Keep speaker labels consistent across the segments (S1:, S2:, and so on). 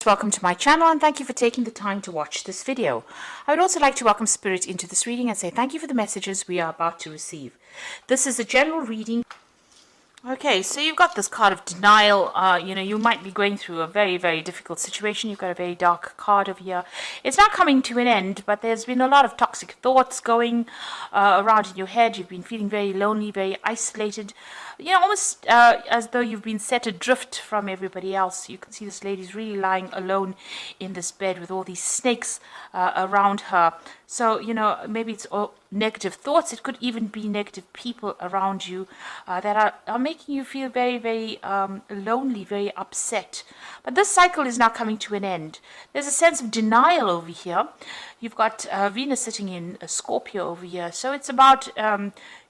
S1: Welcome to my channel and thank you for taking the time to watch this video. I would also like to welcome Spirit into this reading and say thank you for the messages we are about to receive. This is a general reading. Okay, so you've got this card of denial. You might be going through a very, very difficult situation. You've got a very dark card over here. It's not coming to an end, but there's been a lot of toxic thoughts going around in your head. You've been feeling very lonely, very isolated. Almost as though you've been set adrift from everybody else. You can see this lady's really lying alone in this bed with all these snakes around her. So, maybe it's all negative thoughts. It could even be negative people around you that are making you feel very, very lonely, very upset. But this cycle is now coming to an end. There's a sense of denial over here. You've got Venus sitting in Scorpio over here. So it's about,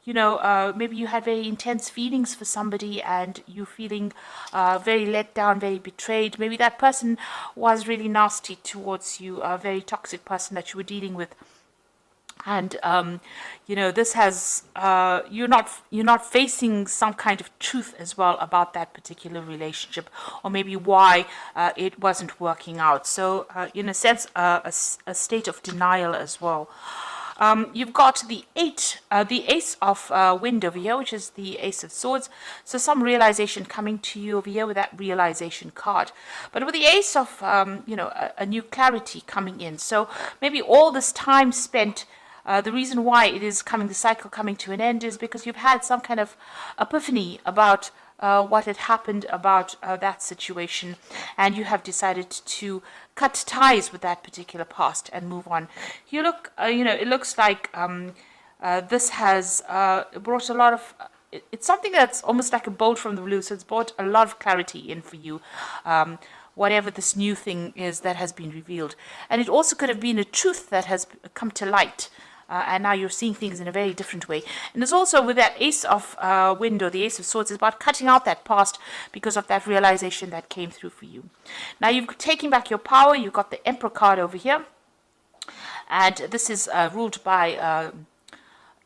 S1: maybe you had very intense feelings for somebody and you're feeling very let down, very betrayed. Maybe that person was really nasty towards you, a very toxic person that you were dealing with. And this has you're not facing some kind of truth as well about that particular relationship, or maybe why it wasn't working out. So in a sense, a state of denial as well. You've got the Ace of Wind over here, which is the Ace of Swords. So some realization coming to you over here with that realization card. But with the Ace of, a new clarity coming in. So maybe all this time spent, the reason why it is the cycle coming to an end is because you've had some kind of epiphany about what had happened about that situation, and you have decided to cut ties with that particular past and move on. It looks like this has brought a lot of, it's something that's almost like a bolt from the blue, so it's brought a lot of clarity in for you. Whatever this new thing is that has been revealed. And it also could have been a truth that has come to light. And now you're seeing things in a very different way. And there's also with that Ace of Wind or the Ace of Swords, is about cutting out that past because of that realization that came through for you. Now you've taken back your power. You've got the Emperor card over here. And this is ruled by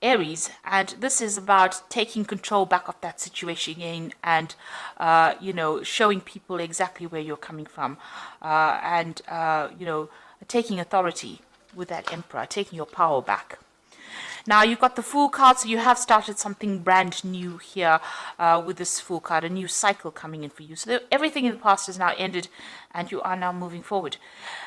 S1: Aries, and this is about taking control back of that situation again and showing people exactly where you're coming from, and taking authority with that Emperor, taking your power back. Now you've got the Fool card, so you have started something brand new here with this Fool card, a new cycle coming in for you. So everything in the past has now ended and you are now moving forward.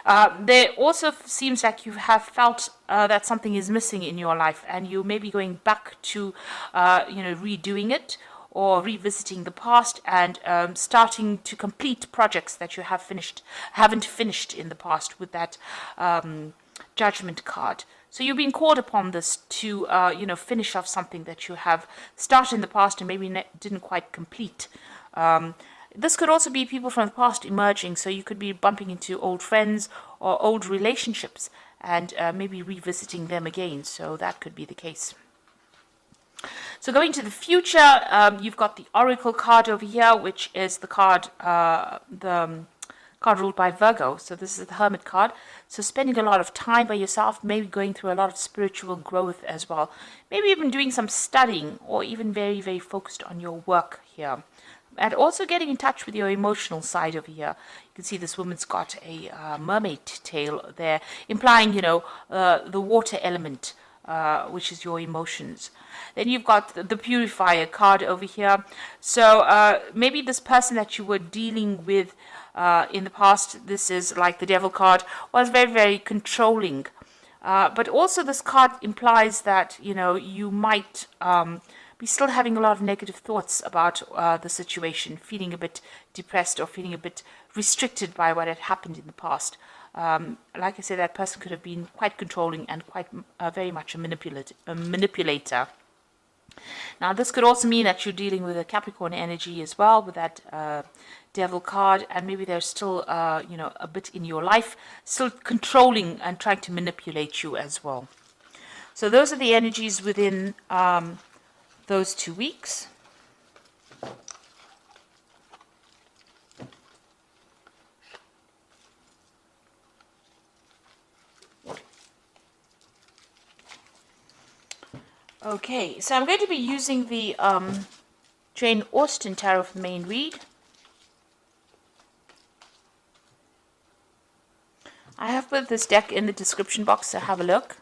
S1: There also seems like you have felt that something is missing in your life and you may be going back to, redoing it or revisiting the past and starting to complete projects that you haven't finished in the past with that Judgment card. So you've been called upon this to, finish off something that you have started in the past and maybe didn't quite complete. This could also be people from the past emerging, so you could be bumping into old friends or old relationships and maybe revisiting them again. So that could be the case. So going to the future, you've got the Oracle card over here, which is the card, card ruled by Virgo. So this is the Hermit card. So spending a lot of time by yourself, maybe going through a lot of spiritual growth as well. Maybe even doing some studying or even very, very focused on your work here. And also getting in touch with your emotional side over here. You can see this woman's got a mermaid tail there, implying, the water element, which is your emotions. Then you've got the Purifier card over here. So maybe this person that you were dealing with in the past, this is like the Devil card, was very, very controlling. But also this card implies that, you might be still having a lot of negative thoughts about the situation, feeling a bit depressed or feeling a bit restricted by what had happened in the past. Like I said, that person could have been quite controlling and quite very much a manipulator. Now, this could also mean that you're dealing with a Capricorn energy as well, with that Devil card, and maybe there's still, a bit in your life, still controlling and trying to manipulate you as well. So those are the energies within those 2 weeks. Okay, so I'm going to be using the Jane Austen Tarot for the main read. I have put this deck in the description box, so have a look.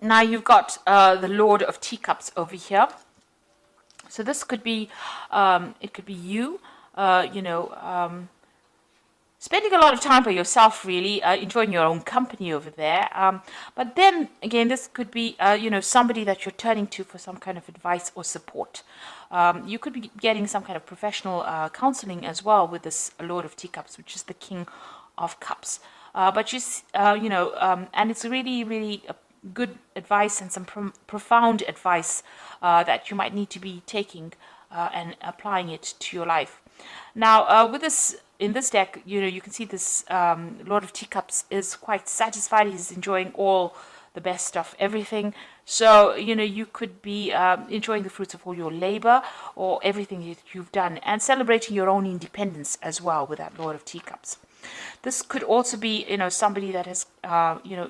S1: Now you've got the Lord of Teacups over here. So this could be, it could be you, spending a lot of time by yourself, really, enjoying your own company over there. But then again, this could be, somebody that you're turning to for some kind of advice or support. You could be getting some kind of professional counseling as well with this Lord of Teacups, which is the King of Cups. But and it's really, really good advice and some profound advice that you might need to be taking and applying it to your life. Now, with this, in this deck, you can see this Lord of Teacups is quite satisfied. He's enjoying all the best of everything. So, you could be enjoying the fruits of all your labor or everything that you've done and celebrating your own independence as well with that Lord of Teacups. This could also be, somebody that is,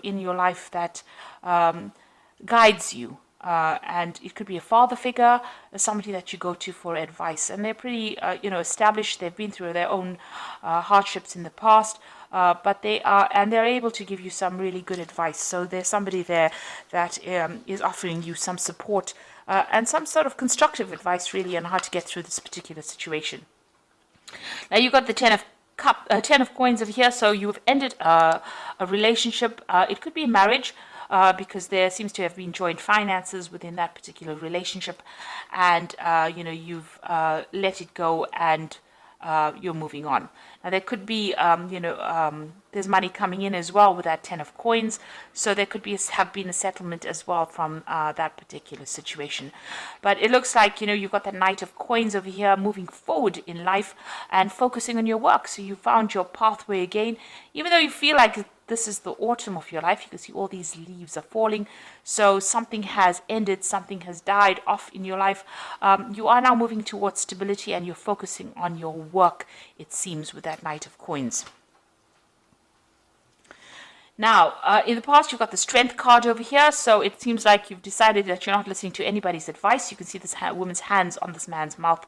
S1: in your life that guides you. And it could be a father figure, somebody that you go to for advice. And they're pretty, established. They've been through their own hardships in the past, but they're able to give you some really good advice. So there's somebody there that is offering you some support and some sort of constructive advice, really, on how to get through this particular situation. Now you've got the Ten of Coins over here. So you've ended a relationship. It could be a marriage. Because there seems to have been joint finances within that particular relationship, and you've let it go and you're moving on. Now there could be there's money coming in as well with that Ten of Coins, so there could have been a settlement as well from that particular situation. But it looks like you've got that Knight of Coins over here, moving forward in life and focusing on your work. So you found your pathway again, even though you feel like this is the autumn of your life. You can see all these leaves are falling. So something has ended, something has died off in your life. You are now moving towards stability and you're focusing on your work, it seems, with that Knight of Coins. Now, in the past, you've got the Strength card over here. So it seems like you've decided that you're not listening to anybody's advice. You can see this woman's hands on this man's mouth.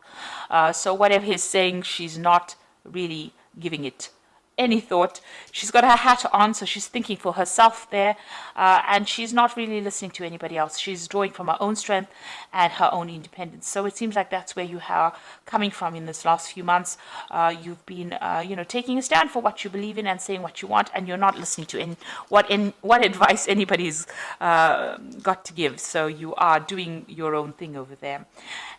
S1: So whatever he's saying, she's not really giving it any thought. She's got her hat on, so she's thinking for herself there, and she's not really listening to anybody else. She's drawing from her own strength and her own independence. So it seems like that's where you are coming from in this last few months. You've been taking a stand for what you believe in and saying what you want, and you're not listening to what advice anybody's got to give. So you are doing your own thing over there.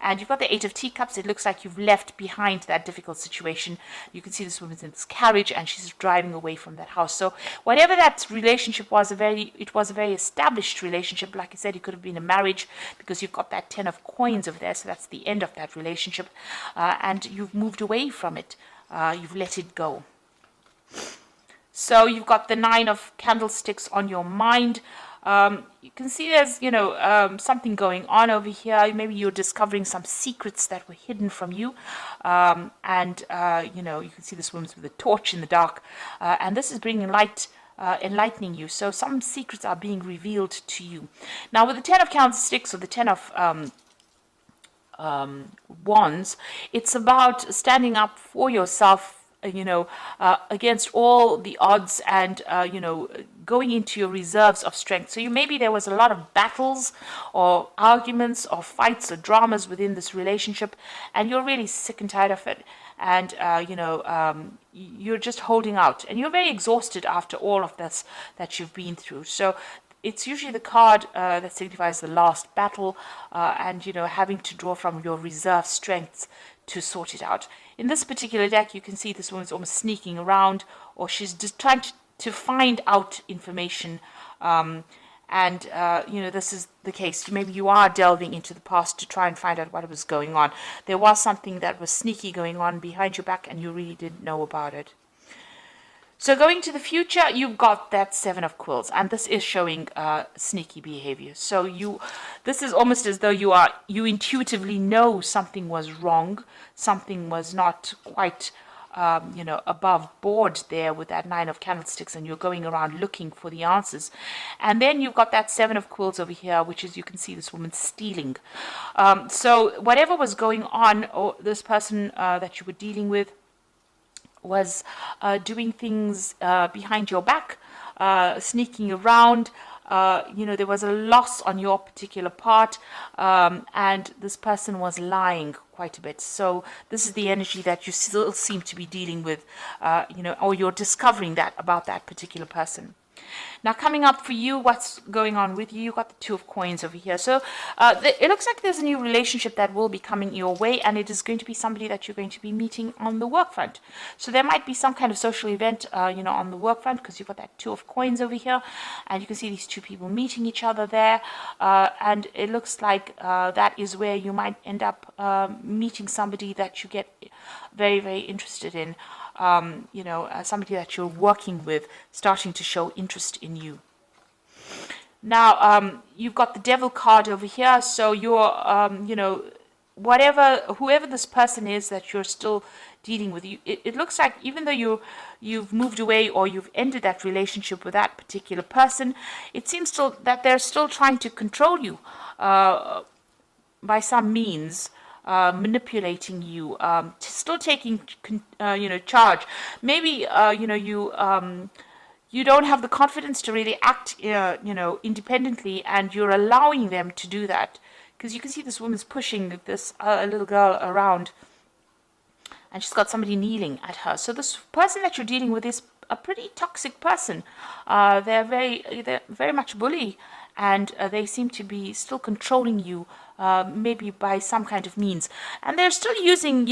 S1: And you've got the Eight of Teacups. It looks like you've left behind that difficult situation. You can see this woman's in this carriage and she's driving away from that house. So whatever that relationship was, it was a very established relationship. Like I said, it could have been a marriage because you've got that Ten of Coins over there. So that's the end of that relationship. And you've moved away from it. You've let it go. So you've got the Nine of Candlesticks on your mind. You can see there's, something going on over here. Maybe you're discovering some secrets that were hidden from you. You can see this woman's with a torch in the dark. And this is bringing light, enlightening you. So some secrets are being revealed to you. Now, with the Ten of Candlesticks or the Ten of Wands, it's about standing up for yourself, against all the odds and, going into your reserves of strength. So maybe there was a lot of battles or arguments or fights or dramas within this relationship, and you're really sick and tired of it. And, you're just holding out. And you're very exhausted after all of this that you've been through. So it's usually the card that signifies the last battle and, having to draw from your reserve strengths to sort it out. In this particular deck, you can see this woman's almost sneaking around, or she's just trying to find out information. This is the case. Maybe you are delving into the past to try and find out what was going on. There was something that was sneaky going on behind your back, and you really didn't know about it. So going to the future, you've got that Seven of Quills, and this is showing sneaky behavior. So this is almost as though you intuitively know something was wrong, something was not quite above board there with that 9 of candlesticks, and you're going around looking for the answers. And then you've got that 7 of quills over here, which is, you can see this woman stealing. So whatever was going on, or this person that you were dealing with was doing things behind your back, sneaking around. There was a loss on your particular part, and this person was lying quite a bit. So this is the energy that you still seem to be dealing with, or you're discovering that about that particular person. Now, coming up for you, what's going on with you? You've got the 2 of coins over here. So it looks like there's a new relationship that will be coming your way, and it is going to be somebody that you're going to be meeting on the work front. So there might be some kind of social event, on the work front, because you've got that 2 of coins over here, and you can see these 2 people meeting each other there, and it looks like that is where you might end up meeting somebody that you get very, very interested in. Somebody that you're working with starting to show interest in you. Now, you've got the Devil card over here, so you're, whoever this person is that you're still dealing with, it looks like even though you've moved away or you've ended that relationship with that particular person, it seems still that they're still trying to control you by some means. Manipulating you, still taking charge. Maybe you don't have the confidence to really act independently, and you're allowing them to do that, because you can see this woman's pushing this little girl around, and she's got somebody kneeling at her. So this person that you're dealing with is a pretty toxic person. They're very much bully, and they seem to be still controlling you, maybe by some kind of means. And they're still using,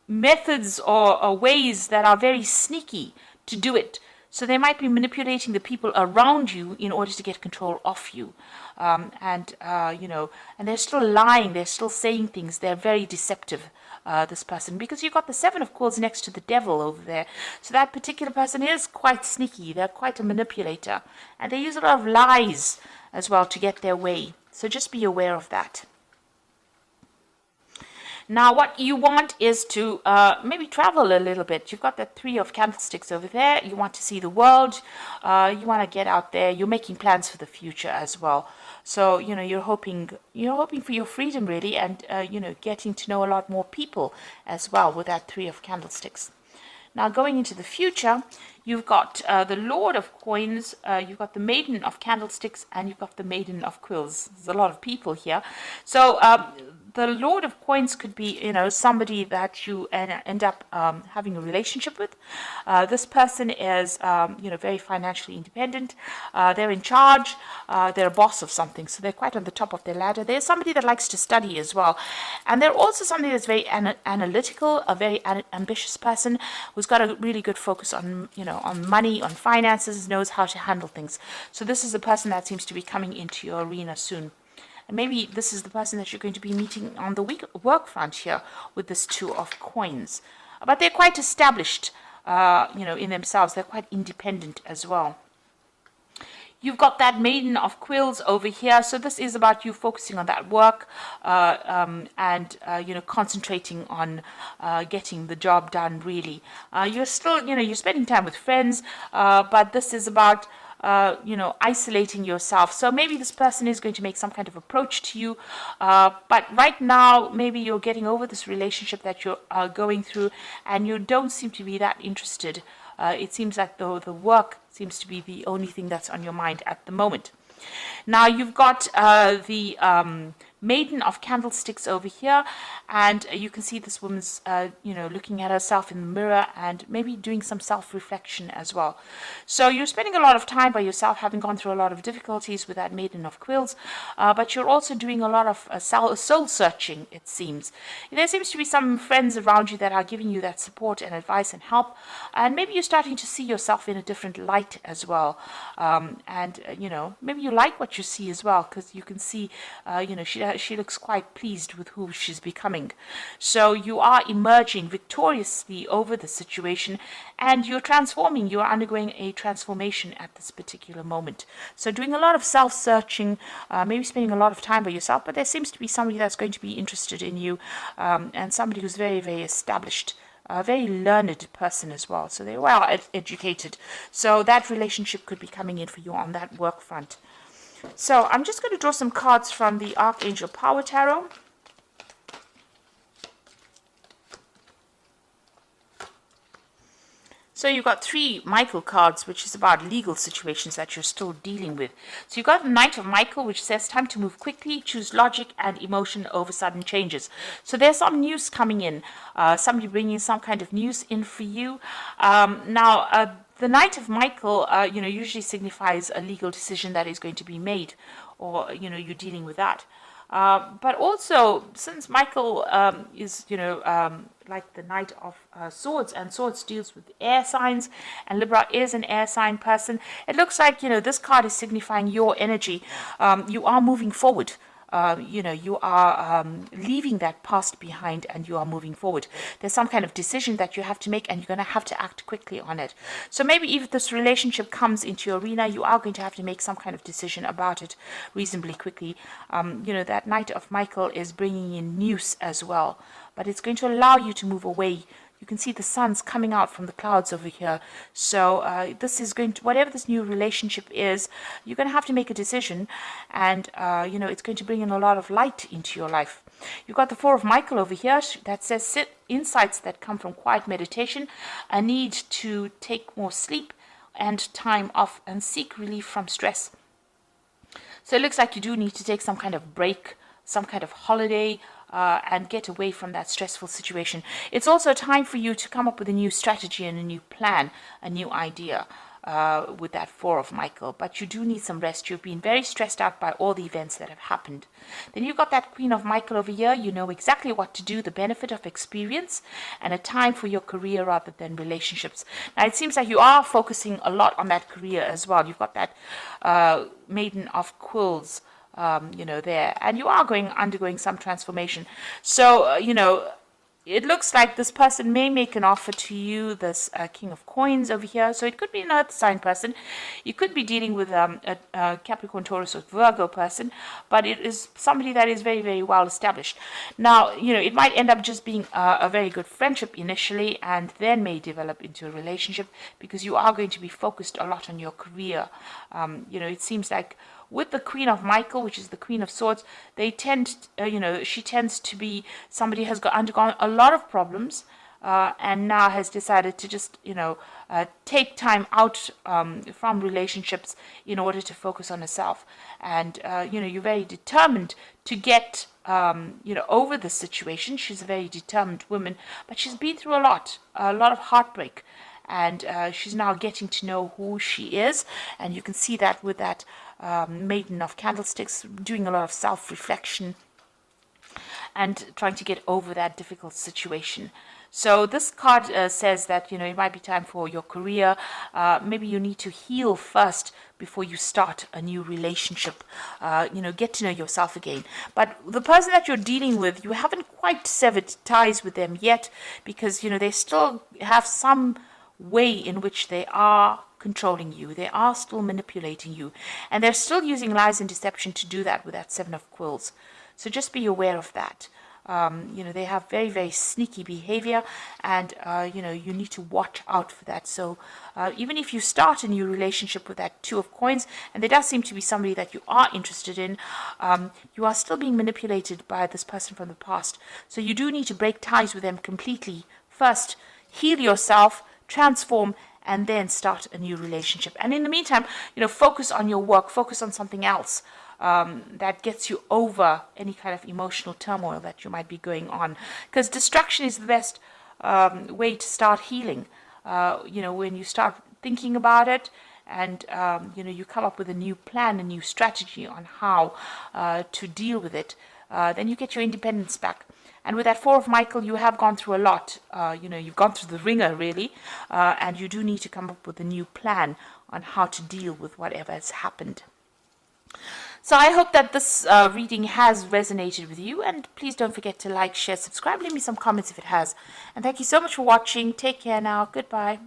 S1: methods or ways that are very sneaky to do it. So they might be manipulating the people around you in order to get control of you. And they're still lying. They're still saying things. They're very deceptive, this person, because you've got the 7 of coins next to the Devil over there. So that particular person is quite sneaky. They're quite a manipulator. And they use a lot of lies as well to get their way. So just be aware of that. Now, what you want is to maybe travel a little bit. You've got the 3 of candlesticks over there. You want to see the world. You want to get out there. You're making plans for the future as well. So, you're hoping for your freedom, really, and, getting to know a lot more people as well with that 3 of candlesticks. Now, going into the future, you've got the Lord of Coins, you've got the Maiden of Candlesticks, and you've got the Maiden of Quills. There's a lot of people here. So, the Lord of Coins could be, somebody that you end up having a relationship with. This person is, very financially independent. They're in charge. They're a boss of something, so they're quite on the top of their ladder. They're somebody that likes to study as well. And they're also somebody that's very analytical, a very ambitious person who's got a really good focus on, on money, on finances, knows how to handle things. So this is a person that seems to be coming into your arena soon. And maybe this is the person that you're going to be meeting on the work front here with this 2 of coins. But they're quite established, in themselves. They're quite independent as well. You've got that Maiden of Quills over here. So this is about you focusing on that work and concentrating on getting the job done, really. You're still, you're spending time with friends, but this is about isolating yourself. So maybe this person is going to make some kind of approach to you, but right now maybe you're getting over this relationship that you're going through, and you don't seem to be that interested. It seems like the work seems to be the only thing that's on your mind at the moment. Now you've got the Maiden of Candlesticks over here, and you can see this woman's looking at herself in the mirror and maybe doing some self-reflection as well. So you're spending a lot of time by yourself, having gone through a lot of difficulties with that Maiden of Quills, but you're also doing a lot of soul searching, it seems. There seems to be some friends around you that are giving you that support and advice and help, and maybe you're starting to see yourself in a different light as well. Maybe you like what you see as well, because you can see, she she looks quite pleased with who she's becoming. So you are emerging victoriously over the situation, and you're transforming. You're undergoing a transformation at this particular moment. So doing a lot of self-searching, maybe spending a lot of time by yourself, but there seems to be somebody that's going to be interested in you, and somebody who's very, very established, a very learned person as well. So they're well educated. So that relationship could be coming in for you on that work front. So I'm just going to draw some cards from the Archangel Power Tarot. So you've got 3 Michael cards, which is about legal situations that you're still dealing with. So you've got the Knight of Michael, which says time to move quickly, choose logic and emotion over sudden changes. So there's some news coming in, somebody bringing some kind of news in for you. The Knight of Michael, usually signifies a legal decision that is going to be made, or, you're dealing with that. But also, since Michael is, like the Knight of Swords, and Swords deals with air signs, and Libra is an air sign person, it looks like, this card is signifying your energy. You are moving forward. You are leaving that past behind, and you are moving forward. There's some kind of decision that you have to make, and you're going to have to act quickly on it. So maybe if this relationship comes into your arena, you are going to have to make some kind of decision about it reasonably quickly. That Knight of Michael is bringing in news as well, but it's going to allow you to move away. You can see the sun's coming out from the clouds over here. So this is going to, whatever this new relationship is, you're going to have to make a decision, and it's going to bring in a lot of light into your life. You've got the Four of Michael over here that says insights that come from quiet meditation, a need to take more sleep and time off, and seek relief from stress. So it looks like you do need to take some kind of break, some kind of holiday, and get away from that stressful situation. It's also time for you to come up with a new strategy and a new plan, a new idea with that Four of Michael. But you do need some rest. You've been very stressed out by all the events that have happened. Then you've got that Queen of Michael over here. You know exactly what to do, the benefit of experience, and a time for your career rather than relationships. Now, it seems like you are focusing a lot on that career as well. You've got that Maiden of Quills, there, and you are undergoing some transformation. So, it looks like this person may make an offer to you, this King of Coins over here. So it could be an earth sign person. You could be dealing with a Capricorn, Taurus, or Virgo person, but it is somebody that is very, very well established. Now, it might end up just being a very good friendship initially, and then may develop into a relationship, because you are going to be focused a lot on your career. It seems like with the Queen of Michael, which is the Queen of Swords, they tend, she tends to be somebody who has undergone a lot of problems, and now has decided to just, take time out from relationships in order to focus on herself. And, you're very determined to get, over the situation. She's a very determined woman, but she's been through a lot of heartbreak. And she's now getting to know who she is, and you can see that with that Maiden of Candlesticks, doing a lot of self-reflection and trying to get over that difficult situation. So this card says that, it might be time for your career. Maybe you need to heal first before you start a new relationship. Get to know yourself again. But the person that you're dealing with, you haven't quite severed ties with them yet, because, they still have some way in which they are controlling you. They are still manipulating you, and they're still using lies and deception to do that with that Seven of Quills. So just be aware of that. They have very, very sneaky behavior, and you need to watch out for that. So even if you start a new relationship with that Two of Coins, and there does seem to be somebody that you are interested in, you are still being manipulated by this person from the past. So you do need to break ties with them completely first. Heal yourself, transform, and then start a new relationship. And in the meantime, focus on your work, focus on something else that gets you over any kind of emotional turmoil that you might be going on. Because distraction is the best way to start healing. When you start thinking about it, and you come up with a new plan, a new strategy on how to deal with it, then you get your independence back. And with that Four of Michael, you have gone through a lot. You've gone through the ringer, really. And you do need to come up with a new plan on how to deal with whatever has happened. So I hope that this reading has resonated with you, and please don't forget to like, share, subscribe, leave me some comments if it has. And thank you so much for watching. Take care now. Goodbye.